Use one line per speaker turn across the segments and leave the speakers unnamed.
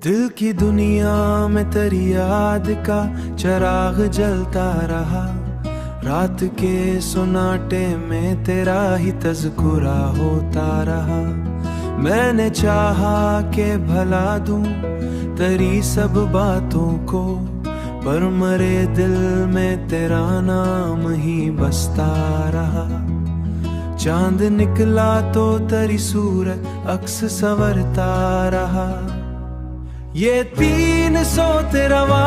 दिल की दुनिया में तेरी याद का चिराग जलता रहा। रात के सुनाटे में तेरा ही तज़कुरा होता रहा। मैंने चाहा कि भला दूं तेरी सब बातों को, पर मरे दिल में तेरा नाम ही बसता रहा। चांद निकला तो तेरी सूरत अक्स संवरता रहा। ये 300 तेरवा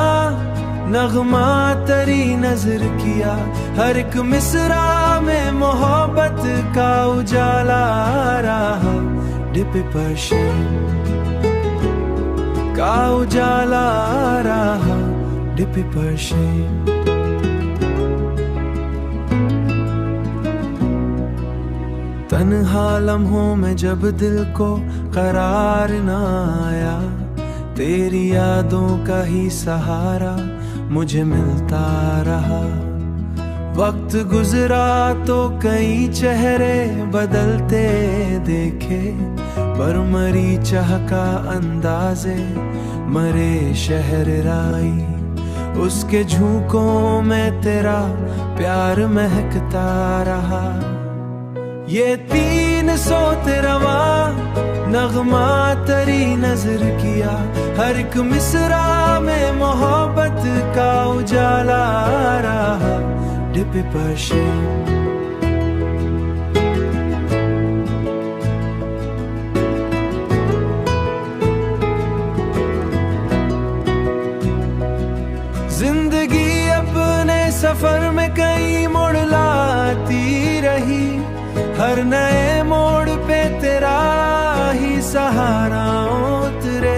नगमा तेरी नजर किया, हर एक मिसरा में मोहब्बत का उजाला रहा। डिप पर का उजाला रहा, डिप पर तन्हा लम्हों में जब दिल को करार ना आया, तेरी यादों का ही सहारा मुझे मिलता रहा। वक्त गुजरा तो कई चेहरे बदलते देखे, पर मरी चाह का अंदाजे मरे शहर राई। उसके झोंकों में तेरा प्यार महकता रहा। ये 300 तेरवा नगमा तेरी नजर किया, हर एक मिसरा में मोहब्बत का उजाला रहा। डिप पर जिंदगी अपने सफर में कई मोड़ लाती रही, हर नए मोड़ पे तेरा ही सहारा उतरे।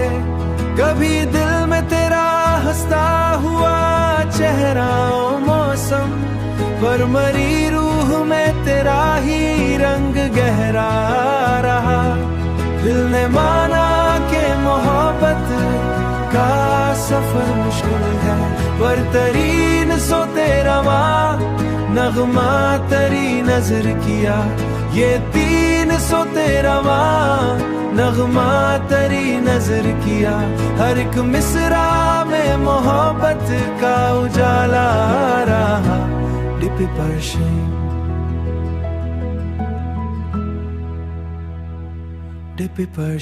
कभी दिल में तेरा हंसता हुआ चेहरा मौसम, पर मरी रूह में तेरा ही रंग गहरा रहा। दिल ने माना कि मोहब्बत का सफर मुश्किल है, पर 300 तेरवा नगमा तेरी नजर किया। ये 300 तेरवा नगमा तेरी नजर किया, हर एक मिसरा में मोहब्बत का उजाला रहा। डिप पर डिप पर